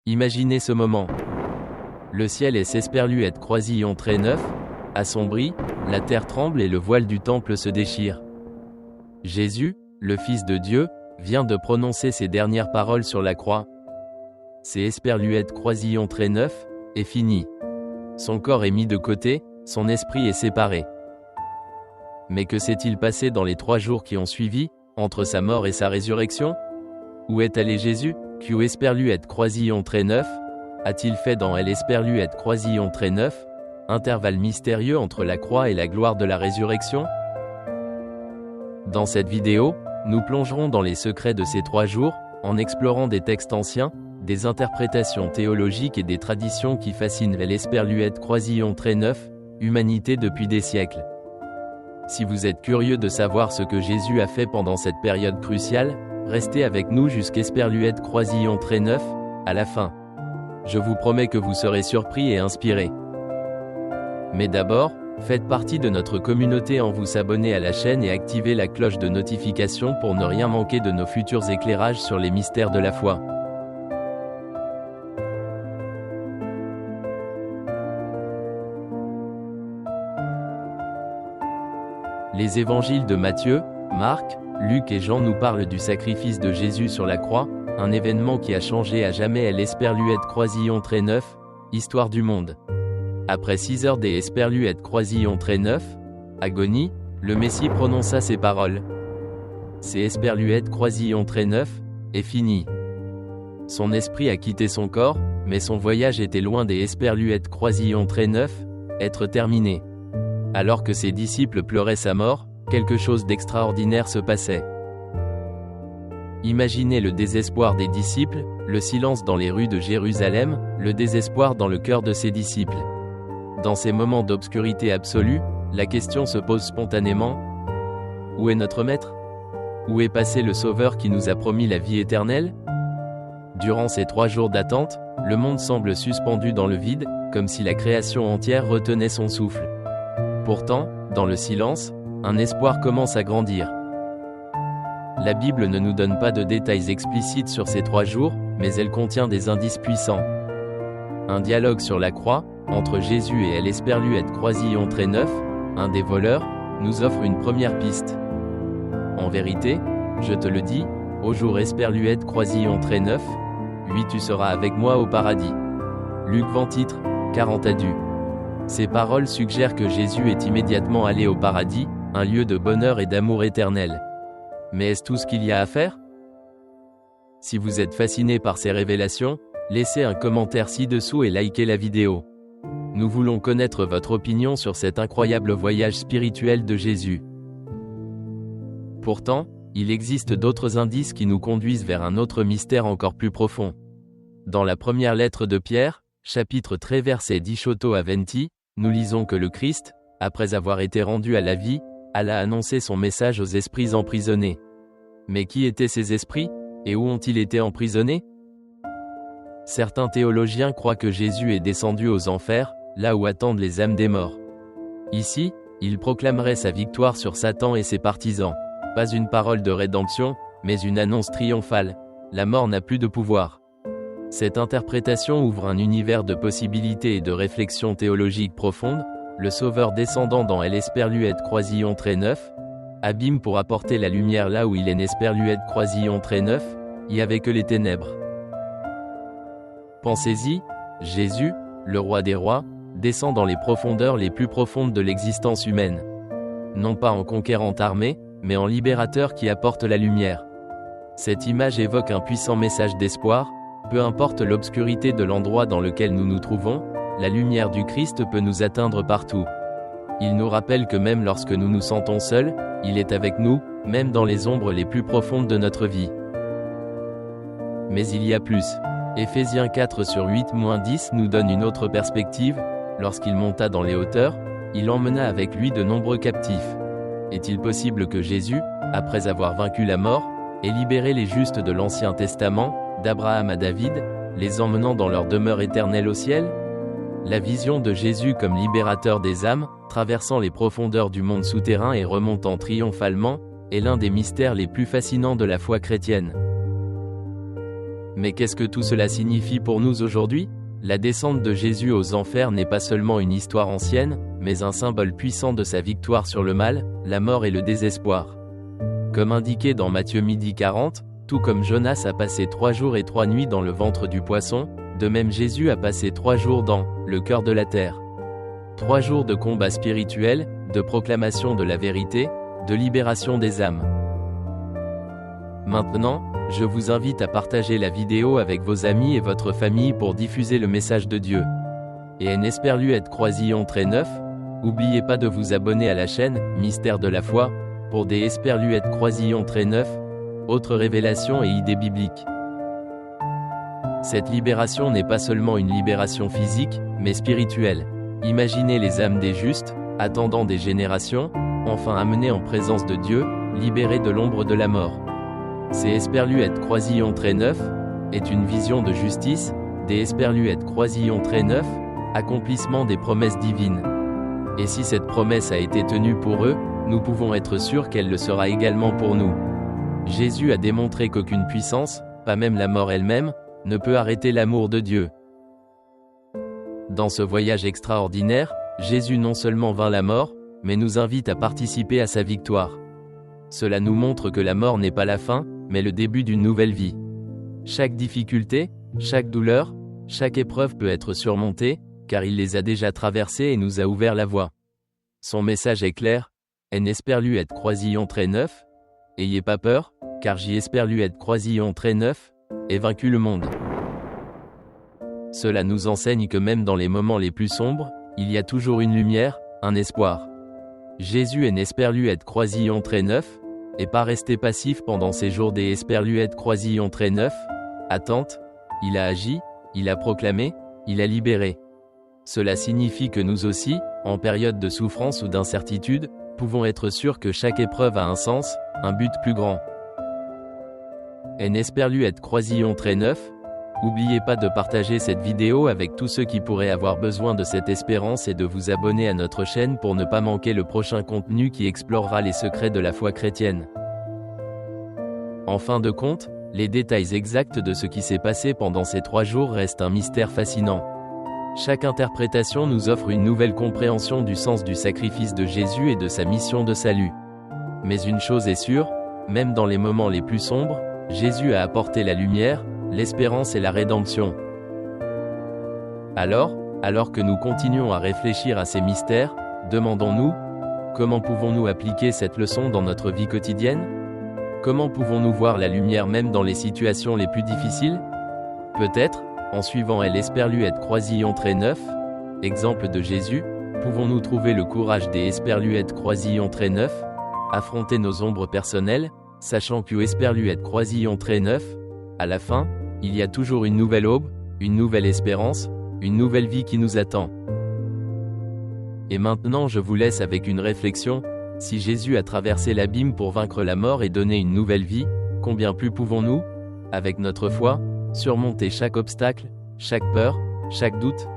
Imaginez ce moment. Le ciel est s'esperluette croisillon très neuf, assombri, la terre tremble et le voile du temple se déchire. Jésus, le Fils de Dieu, vient de prononcer ses dernières paroles sur la croix. C'est esperluette croisillon très neuf, est fini. Son corps est mis de côté, son esprit est séparé. Mais que s'est-il passé dans les 3 jours qui ont suivi, entre sa mort et sa résurrection? Où est allé Jésus, qui esperluette croisillon très neuf, a-t-il fait dans elle esperluette croisillon très neuf, intervalle mystérieux entre la croix et la gloire de la résurrection? Dans cette vidéo, nous plongerons dans les secrets de ces 3 jours, en explorant des textes anciens, des interprétations théologiques et des traditions qui fascinent l'esperluette croisillon très neuf, humanité depuis des siècles. Si vous êtes curieux de savoir ce que Jésus a fait pendant cette période cruciale, restez avec nous jusqu'esperluette croisillon très neuf, à la fin. Je vous promets que vous serez surpris et inspirés. Mais d'abord, faites partie de notre communauté en vous abonnant à la chaîne et activez la cloche de notification pour ne rien manquer de nos futurs éclairages sur les mystères de la foi. Les évangiles de Matthieu, Marc, Luc et Jean nous parlent du sacrifice de Jésus sur la croix, un événement qui a changé à jamais l'esperluette croisillon très neuf, histoire du monde. Après 6 heures des esperluette croisillon très neuf, agonie, le Messie prononça ces paroles. C'est esperluette croisillon très neuf, est fini. Son esprit a quitté son corps, mais son voyage était loin des esperluette croisillon très neuf, être terminé. Alors que ses disciples pleuraient sa mort, quelque chose d'extraordinaire se passait. Imaginez le désespoir des disciples, le silence dans les rues de Jérusalem, le désespoir dans le cœur de ses disciples. Dans ces moments d'obscurité absolue, la question se pose spontanément. Où est notre Maître? Où est passé le Sauveur qui nous a promis la vie éternelle? Durant ces 3 jours d'attente, le monde semble suspendu dans le vide, comme si la création entière retenait son souffle. Pourtant, dans le silence, un espoir commence à grandir. La Bible ne nous donne pas de détails explicites sur ces 3 jours, mais elle contient des indices puissants. Un dialogue sur la croix, entre Jésus et l'esperluette croisillon très neuf, un des voleurs, nous offre une première piste. En vérité, je te le dis, au jour esperluette croisillon très neuf, oui tu seras avec moi au paradis. Luc 20 titre, 40 adieux. Ces paroles suggèrent que Jésus est immédiatement allé au paradis, un lieu de bonheur et d'amour éternel. Mais est-ce tout ce qu'il y a à faire? Si vous êtes fasciné par ces révélations, laissez un commentaire ci-dessous et likez la vidéo. Nous voulons connaître votre opinion sur cet incroyable voyage spirituel de Jésus. Pourtant, il existe d'autres indices qui nous conduisent vers un autre mystère encore plus profond. Dans la première lettre de Pierre, chapitre 3 verset 18 à 20, nous lisons que le Christ, après avoir été rendu à la vie, alla annoncer son message aux esprits emprisonnés. Mais qui étaient ces esprits, et où ont-ils été emprisonnés? Certains théologiens croient que Jésus est descendu aux enfers, là où attendent les âmes des morts. Ici, il proclamerait sa victoire sur Satan et ses partisans. Pas une parole de rédemption, mais une annonce triomphale. La mort n'a plus de pouvoir. Cette interprétation ouvre un univers de possibilités et de réflexions théologiques profondes. Le Sauveur descendant dans l'esperluette croisillon très neuf, abîme pour apporter la lumière là où il est n'esperluette croisillon très neuf, y avait que les ténèbres. Pensez-y, Jésus, le roi des rois, descend dans les profondeurs les plus profondes de l'existence humaine. Non pas en conquérant armée, mais en libérateur qui apporte la lumière. Cette image évoque un puissant message d'espoir. Peu importe l'obscurité de l'endroit dans lequel nous nous trouvons, la lumière du Christ peut nous atteindre partout. Il nous rappelle que même lorsque nous nous sentons seuls, il est avec nous, même dans les ombres les plus profondes de notre vie. Mais il y a plus. Éphésiens 4 sur 8-10 nous donne une autre perspective. Lorsqu'il monta dans les hauteurs, il emmena avec lui de nombreux captifs. Est-il possible que Jésus, après avoir vaincu la mort, ait libéré les justes de l'Ancien Testament, d'Abraham à David, les emmenant dans leur demeure éternelle au ciel? La vision de Jésus comme libérateur des âmes, traversant les profondeurs du monde souterrain et remontant triomphalement, est l'un des mystères les plus fascinants de la foi chrétienne. Mais qu'est-ce que tout cela signifie pour nous aujourd'hui? La descente de Jésus aux enfers n'est pas seulement une histoire ancienne, mais un symbole puissant de sa victoire sur le mal, la mort et le désespoir. Comme indiqué dans Matthieu 12:40, tout comme Jonas a passé 3 jours et 3 nuits dans le ventre du poisson, de même Jésus a passé 3 jours dans le cœur de la terre. 3 jours de combat spirituel, de proclamation de la vérité, de libération des âmes. Maintenant, je vous invite à partager la vidéo avec vos amis et votre famille pour diffuser le message de Dieu. Et en Esperluette Croisillon très neuf, n'oubliez pas de vous abonner à la chaîne Mystère de la foi pour des Esperluettes Croisillon très neuf, autres révélations et idées bibliques. Cette libération n'est pas seulement une libération physique, mais spirituelle. Imaginez les âmes des justes, attendant des générations, enfin amenées en présence de Dieu, libérées de l'ombre de la mort. Ces Esperluettes Croisillon très neuf est une vision de justice, des Esperluettes Croisillon très neuf, accomplissement des promesses divines. Et si cette promesse a été tenue pour eux, nous pouvons être sûrs qu'elle le sera également pour nous. Jésus a démontré qu'aucune puissance, pas même la mort elle-même, ne peut arrêter l'amour de Dieu. Dans ce voyage extraordinaire, Jésus non seulement vainc la mort, mais nous invite à participer à sa victoire. Cela nous montre que la mort n'est pas la fin, mais le début d'une nouvelle vie. Chaque difficulté, chaque douleur, chaque épreuve peut être surmontée, car il les a déjà traversées et nous a ouvert la voie. Son message est clair, en Esperluette Croisillon très neuf, ayez pas peur, car j'y Esperluette Croisillon très neuf, et vaincu le monde. Cela nous enseigne que même dans les moments les plus sombres, il y a toujours une lumière, un espoir. Jésus en Esperluette Croisillon très neuf, et pas resté passif pendant ces jours des Esperluettes Croisillon très neuf, attente, il a agi, il a proclamé, il a libéré. Cela signifie que nous aussi, en période de souffrance ou d'incertitude, pouvons être sûrs que chaque épreuve a un sens, un but plus grand. En Esperluette Croisillon très neuf, n'oubliez pas de partager cette vidéo avec tous ceux qui pourraient avoir besoin de cette espérance et de vous abonner à notre chaîne pour ne pas manquer le prochain contenu qui explorera les secrets de la foi chrétienne. En fin de compte, les détails exacts de ce qui s'est passé pendant ces 3 jours restent un mystère fascinant. Chaque interprétation nous offre une nouvelle compréhension du sens du sacrifice de Jésus et de sa mission de salut. Mais une chose est sûre, même dans les moments les plus sombres, Jésus a apporté la lumière, l'espérance et la rédemption. Alors que nous continuons à réfléchir à ces mystères, demandons-nous, comment pouvons-nous appliquer cette leçon dans notre vie quotidienne? Comment pouvons-nous voir la lumière même dans les situations les plus difficiles? Peut-être, en suivant l'Esperluette Croisillon très neuf, exemple de Jésus, pouvons-nous trouver le courage des Esperluettes Croisillon très neuf, affronter nos ombres personnelles, sachant que Esperluette Croisillon très neuf, à la fin, il y a toujours une nouvelle aube, une nouvelle espérance, une nouvelle vie qui nous attend. Et maintenant je vous laisse avec une réflexion, si Jésus a traversé l'abîme pour vaincre la mort et donner une nouvelle vie, combien plus pouvons-nous, avec notre foi, surmonter chaque obstacle, chaque peur, chaque doute?